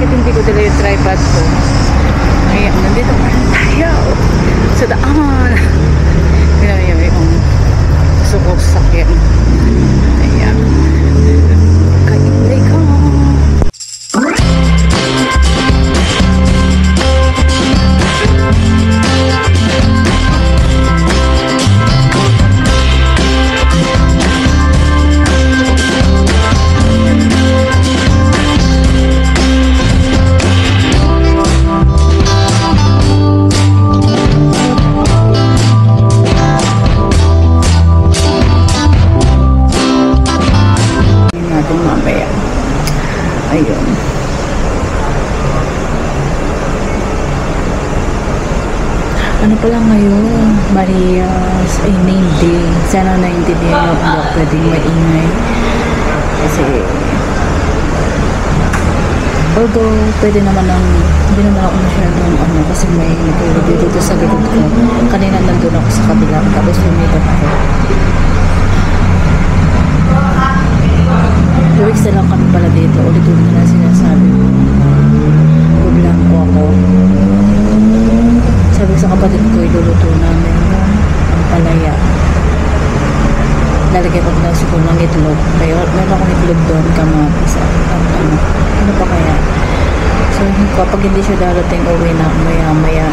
bakit hindi ko dala yung tripod ko. Ayan, nandito pa rin tayo sa daan. Pinamaya yung gusto ko sakyan. Ayan. Kainday ka. Ayun. Ano pala ngayon? Maria's name day. Sana naintindihan niyo kung pwedeng maingay. Kasi although pwede naman hindi naman ako masyadong kasi may nag-review dito sa likod ko. Kanina nandun ako sa kabila. Tapos lumipat ako. 2 weeks na lang kami pala dito. Ulit-ulit na sinasabi ko. Bublanko ako. Sabi sa kapatid ko, iluluto namin ang palaya. Lalagay ko na sa ng itlog. Kaya meron akong itlog doon, kamatis. Ano pa kaya? So, kapag hindi siya darating, uwi na maya-maya.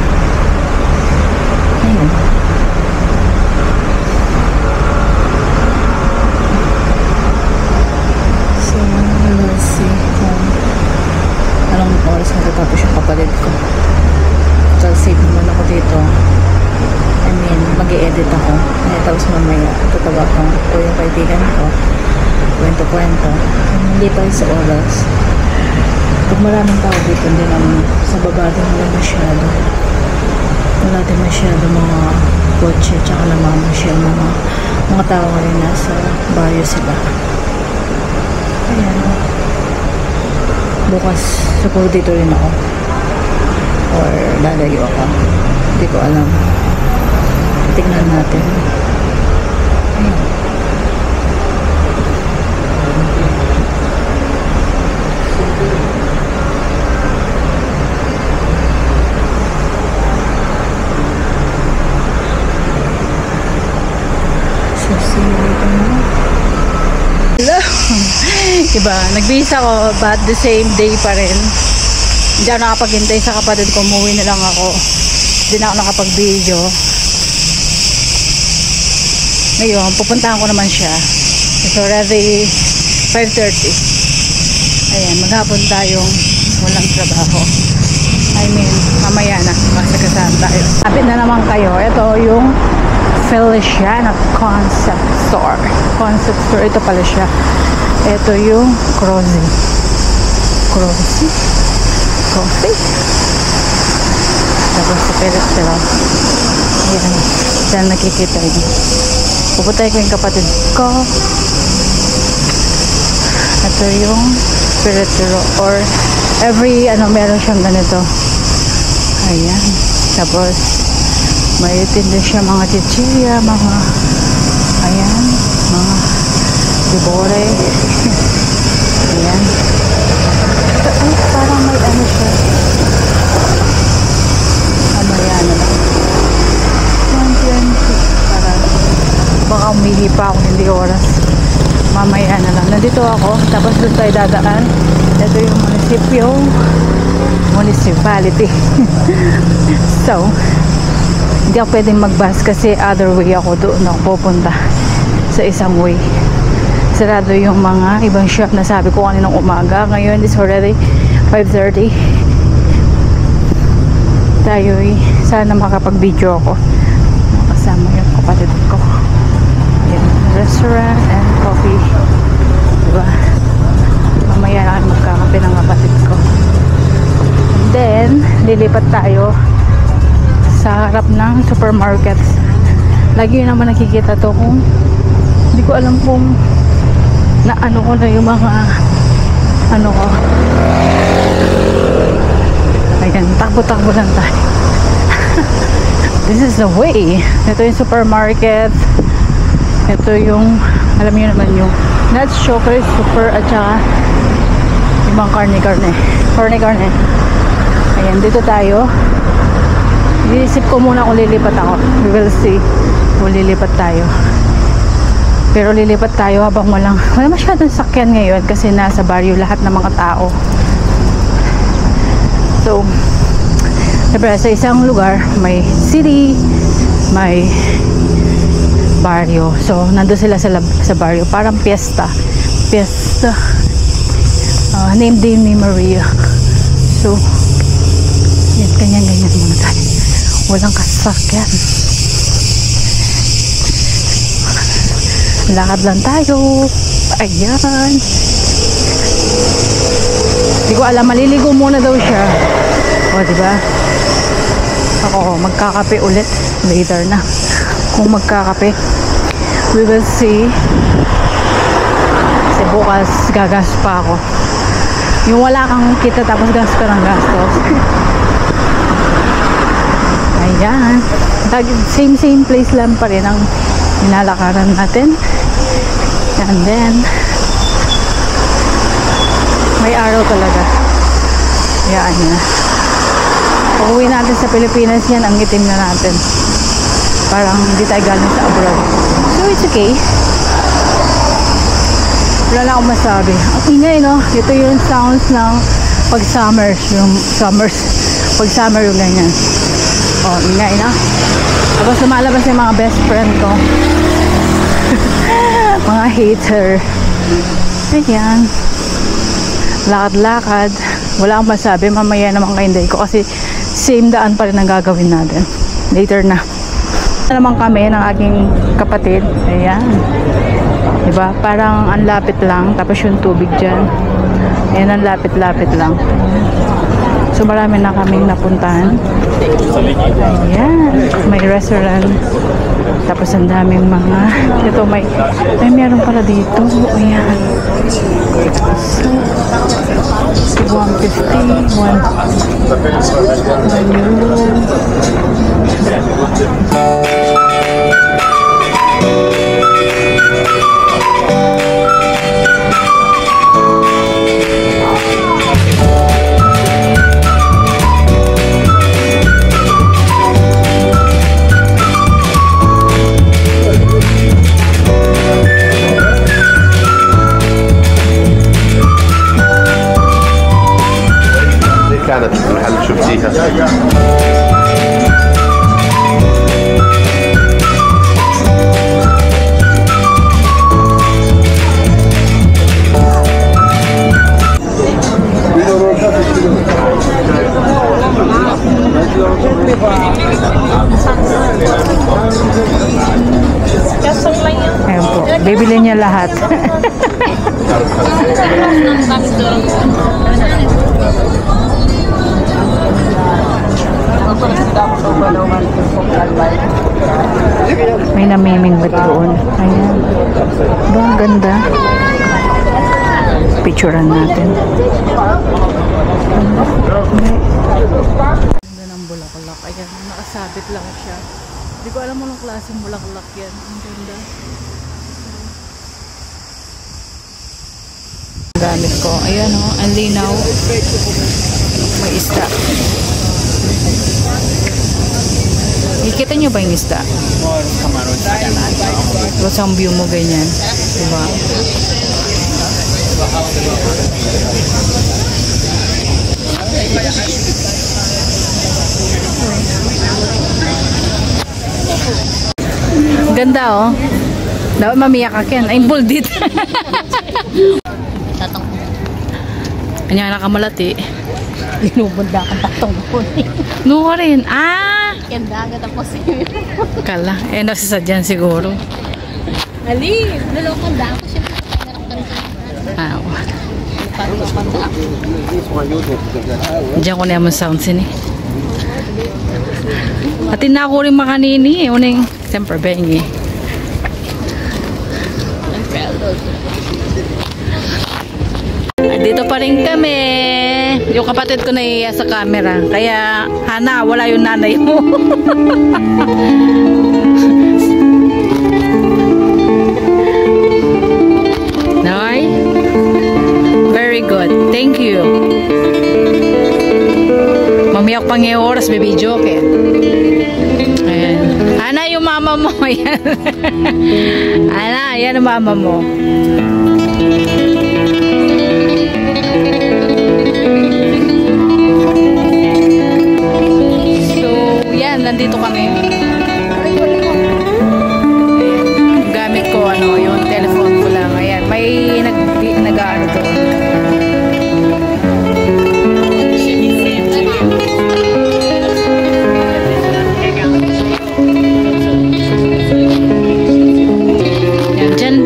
Ayun. Anong oras matatapos yung kapatid ko. So, save naman ako dito. I mean, mag-i-edit ako. Tapos mamaya, tatawa ko yung kaibigan ko. Kwento-kwento. Hindi pa sa oras. Pag maraming tao dito, hindi naman sa baba din wala masyado. Wala din masyado mga kotse, tsaka namamasyal mga tao nga rin nasa bayo sila. Ayan. Bukas, siguro dito rin ako. Or lalayo ako. Hindi ko alam. Tingnan natin. Ayan. So, see you later na. Hello! Diba, nagbihis ako but the same day pa rin. Hindi ako nakapaghintay sa kapatid ko, umuwi na lang ako. Hindi na ako nakapag-video. Ngayon, pupuntahan ko naman siya. It's already 5:30. Ayan, maghapon tayong walang trabaho. I mean, mamaya na, masagasaan tayo. Kapit na naman kayo. Ito yung Feliciana Concept Store. Concept Store, ito pala siya. Ito yung Crozy. Coffee. Tapos sa Peretero. Ayan. Diyan nakikita yun. Pupuntahin ko yung kapatid ko. Ito yung Peretero. Or every meron siyang ganito. Ayan. Tapos may tinda siya mga chichirya, mga ayan, mga libore. Ayan. Ay, parang may siya. Mamaya na lang. 120. Parang baka umihi pa ako, hindi oras. Mamaya na lang. Nandito ako, tapos doon tayo dadaan. Ito yung municipality. So, hindi ako pwedeng mag-bus kasi other way ako doon ako pupunta sa isang way. Sarado yung mga ibang shop na sabi ko kaninang umaga. Ngayon is already 5:30. Tayo'y sana makapag-video ako. Kasama yung kapatid ko. Ayan, restaurant and coffee. Diba? Mamaya na magkakape ng kapatid ko. And then, lilipat tayo sa harap ng supermarket. Lagi yun naman nakikita to kung hindi ko alam kung naano ko na yung mga ko. Ayan, takbo-takbo lang tayo. This is the way. Ito yung supermarket. Ito yung, alam niyo naman yung Nuts Chocolate Super at saka Ibang karne. Ayan, dito tayo. Iisip ko muna kung lilipat ako. We will see kung lilipat tayo. Pero lilipat tayo habang wala masyadong sakyan ngayon kasi nasa baryo lahat ng mga tao. So, siyempre sa isang lugar may city, may baryo. So, nandun sila sa baryo. Parang piyesta. Named din ni Maria. So, yan, ganyan muna tayo. Walang kasakyan. Lakad lang tayo. Ayan. Hindi ko alam, maliligo muna daw siya. O, diba? Ako, magkakape ulit. Later na. Kung magkakape. We will see. Kasi bukas gagas pa ako. Yung wala kang kita tapos gas ka ng gastos. Ayan. Same place lang pa rin ang nilalakaran natin. And then may araw talaga. Ayan na. Pag-uwi natin sa Pilipinas yan, ang itim na natin. Parang hindi tayo galing sa abroad. So it's okay. Wala na akong masabi. Ang ingay, no? Ito yung sounds ng pag summer yung ganyan. Oh, ingay na. Tapos lumalabas yung mga best friend ko. Mga hater. Ayan. Lakad-lakad. Wala akong masabi. Mamaya naman kainday ko kasi same daan pa rin ang gagawin natin. Later na. Naman kami ng aking kapatid. Ayan. Diba? Parang ang lapit lang. Tapos yung tubig dyan. Ayan, ang lapit-lapit lang. So marami na kaming napuntahan. Ayan. May restaurant. Tapos ang daming mga ito may meron pala dito. Ayan. So 150 كانت في المحل شفتيها Ayan po, bibili niya lahat. May namimingwit doon. Ayan. Ba, ang ganda. Picturean natin. Ganda ng bulaklak. Ayan, nakasabit lang siya. Hindi ko alam anong klaseng bulaklak yan. Ang ganda. Gamit ko. Ayan o, ang linaw. May isda. Ikita nyo ba yung isda? Tapos ang view mo ganyan. Diba? Ganda oh. Dapat mamiyak ka yan. Ay, buldit. Kanya nakamalati. Linubunda ka tatong po. Nuha rin. Ah! Ganda agad ang posible. Kala. Eh, nasisadyan siguro. Ali! Lulokong da ako siya. Ah, Lulokong da ako. diyan ko na yung sound sini. Atin na ako rin makanini. Uning, siyempre, bengi. Dito pa rin kami. Yung kapatid ko naiiya sa camera. Kaya, Hana, wala yung nanay mo. Nay? Very good. Thank you. pang oras, baby joke eh. Ayan. Ana, yung mama mo. Ayan. Ana, yan ang mama mo. So, yan. Nandito kami. Gamit ko, yung telephone ko lang. Ayan. May nag-ano doon.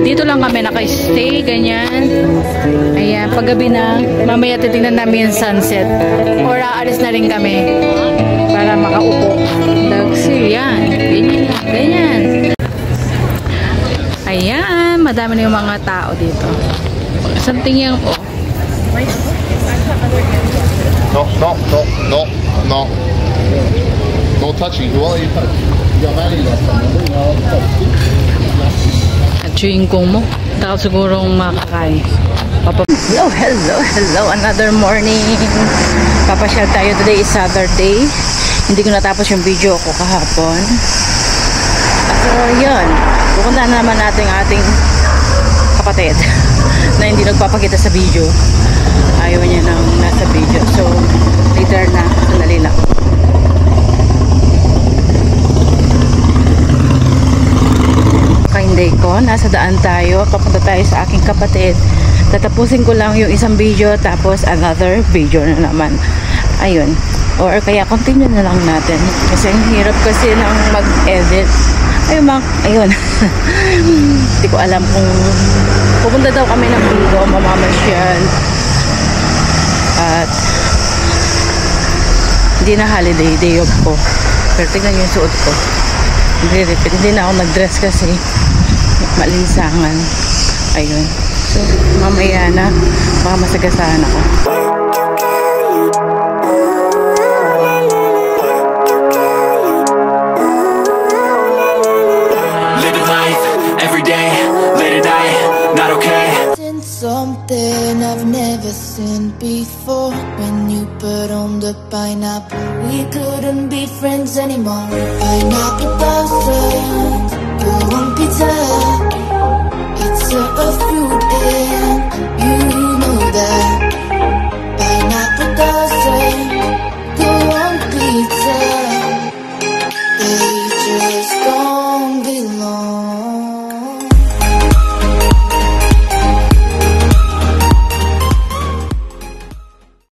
Dito lang kami naka-stay, ganyan. Ayan, paggabi na, mamaya titingnan namin yung sunset. Or aalis na rin kami para makaupo. Dagsi, yan. Ganyan lang, ganyan. Ayan, madami na yung mga tao dito. Something yung, oh. No, no, no, no, no. No touching. Who are you touching? You got money last time, remember? You know, At chewing kong mo. Takot sigurong makakain. Hello, hello, hello. Another morning. Papasyal tayo. Today is Saturday. Hindi ko natapos yung video ko kahapon. So, yun. Pupunta na naman natin ating kapatid na hindi nagpapakita sa video. Ayaw niya nang nasa video. So, later na. Sandali lang. Day ko, nasa daan tayo, papunta tayo sa aking kapatid. Tatapusin ko lang yung isang video, tapos another video na naman. Ayun, or kaya continue na lang natin kasi ang hirap kasi nang mag-edit. Ayun hindi ko alam kung pupunta daw kami ng Bigo, mamamasyal, at hindi na holiday, day off ko. Pero tignan yung suot ko, hindi na ako nag-dress kasi malinsangan. Ayun. So, mamaya na. Baka masagasaan ako. Living life, everyday, late at night, not okay. Something I've never seen before. When you put on the pineapple, we couldn't be friends anymore. Pineapple blossoms, go on pizza.